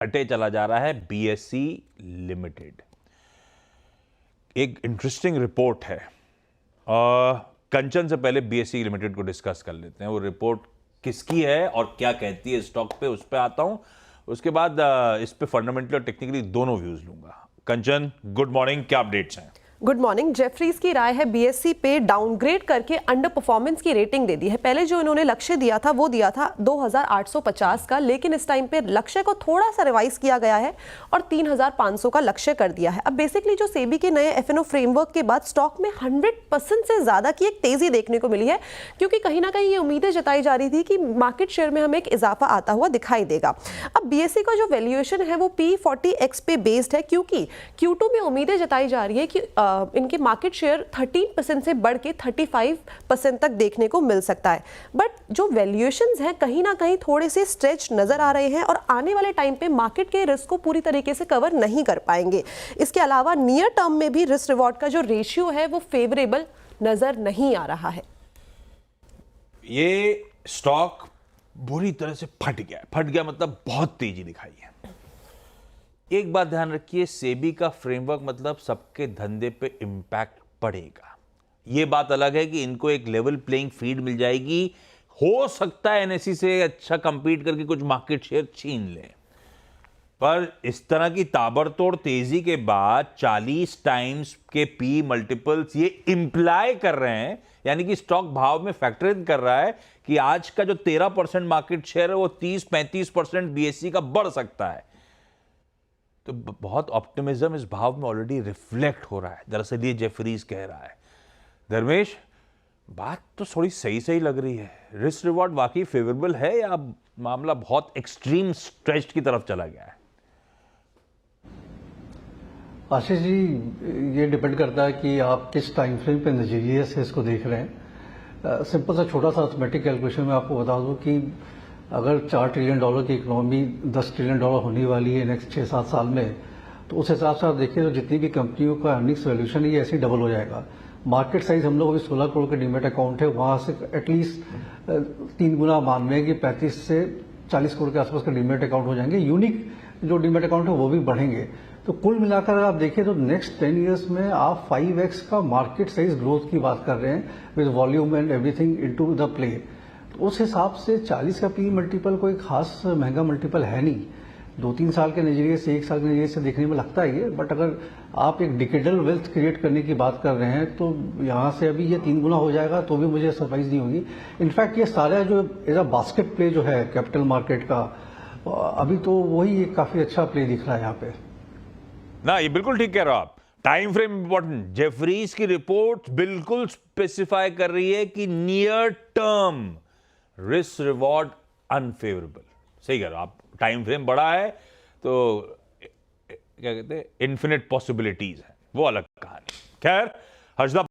घटे चला जा रहा है बीएसई लिमिटेड। एक इंटरेस्टिंग रिपोर्ट है। कंचन से पहले बीएसई लिमिटेड को डिस्कस कर लेते हैं। वो रिपोर्ट किसकी है और क्या कहती है स्टॉक पे, उस पर आता हूं। उसके बाद इस पे फंडामेंटली और टेक्निकली दोनों व्यूज लूंगा। कंचन, गुड मॉर्निंग, क्या अपडेट्स हैं? Good morning. जेफरीज की राय है बीएसई पे डाउनग्रेड करके अंडर परफॉर्मेंस की रेटिंग दे दी है। पहले जो इन्होंने लक्ष्य दिया था वो दिया था 2850 का, लेकिन इस टाइम पे लक्ष्य को थोड़ा सा रिवाइज किया गया है और 3500 का लक्ष्य कर दिया है। अब बेसिकली जो सेबी के नए एफएनओ फ्रेमवर्क के बाद स्टॉक में 100% से ज्यादा की एक तेजी देखने को मिली है, क्योंकि कहीं ना कहीं ये उम्मीदें जताई जा रही थी कि मार्केट शेयर में हमें एक इजाफा आता हुआ दिखाई देगा। अब बीएसई का जो वैल्यूएशन है वो P40X पे बेस्ड है, क्योंकि Q2 में उम्मीदें जताई जा रही है कि इनके मार्केट शेयर 13% से बढ़ के 35% तक देखने को मिल सकता है। बट जो वैल्यूएशंस हैं कहीं ना कहीं थोड़े से स्ट्रेच नजर आ रहे हैं और आने वाले टाइम पे मार्केट के रिस्क को पूरी तरीके से कवर नहीं कर पाएंगे। इसके अलावा नियर टर्म में भी रिस्क रिवॉर्ड का जो रेशियो है वो फेवरेबल नजर नहीं आ रहा है। ये स्टॉक बुरी तरह से फट गया मतलब बहुत तेजी दिखाई है। एक बात ध्यान रखिए, सेबी का फ्रेमवर्क मतलब सबके धंधे पे इंपैक्ट पड़ेगा। ये बात अलग है कि इनको एक लेवल प्लेइंग फील्ड मिल जाएगी। हो सकता है एनएसई से अच्छा कंपीट करके कुछ मार्केट शेयर छीन ले, पर इस तरह की ताबड़तोड़ तेजी के बाद 40 टाइम्स के पी मल्टीपल्स ये इंप्लाई कर रहे हैं, यानी कि स्टॉक भाव में फैक्टर इन कर रहा है कि आज का जो 13% मार्केट शेयर है वो 30-35% बीएसई का बढ़ सकता है। तो बहुत ऑप्टिमिज्म इस भाव में ऑलरेडी रिफ्लेक्ट हो रहा है। दरअसल ये जेफरीज कह रहा है। धर्मेश, बात तो थोड़ी सही लग रही है। रिस्क रिवॉर्ड वाकई फेवरेबल है या मामला बहुत एक्सट्रीम स्ट्रेच की तरफ चला गया है? आशीष जी, ये डिपेंड करता है कि आप किस टाइम फ्रेम पे नजरिए से इसको देख रहे हैं। सिंपल सा छोटा सा अर्थमेटिक कैलकुलेशन में आपको बता दूं कि अगर $4 ट्रिलियन की इकोनॉमी $10 ट्रिलियन होने वाली है नेक्स्ट 6-7 साल में, तो उस हिसाब से आप देखिए तो जितनी भी कंपनियों का अर्निंग्स वैल्यूएशन है ये ऐसे ही डबल हो जाएगा। मार्केट साइज हम लोग अभी 16 करोड़ का डीमेट अकाउंट है, वहां से एटलीस्ट 3 गुना मान में कि 35 से 40 करोड़ के आसपास का डीमेट अकाउंट हो जाएंगे। यूनिक जो डीमेट अकाउंट है वो भी बढ़ेंगे। तो कुल मिलाकर अगर आप देखिए तो नेक्स्ट 10 ईयर्स में आप 5x का मार्केट साइज ग्रोथ की बात कर रहे हैं with volume and everything into the play. तो उस हिसाब से 40 का पी मल्टीपल कोई खास महंगा मल्टीपल है नहीं। 2-3 साल के नजरिए से, 1 साल के नजरिए से देखने में लगता है ये, बट अगर आप एक डिकेडल वेल्थ क्रिएट करने की बात कर रहे हैं तो यहाँ से अभी ये 3 गुना हो जाएगा तो भी मुझे सरप्राइज नहीं होगी। इनफैक्ट ये सारा जो एज बास्केट प्ले जो है कैपिटल मार्केट का, अभी तो वही एक काफी अच्छा प्ले दिख रहा है यहाँ पे। ना, ये बिल्कुल ठीक कह रहे हो आप। Time frame important. जेफरीज की रिपोर्ट बिल्कुल स्पेसिफाई कर रही है कि near term risk reward unfavourable. सही कह रहे हो आप। टाइम फ्रेम बड़ा है तो क्या कहते हैं, इन्फिनिट पॉसिबिलिटीज है, वो अलग कहानी। खैर, हर्षदा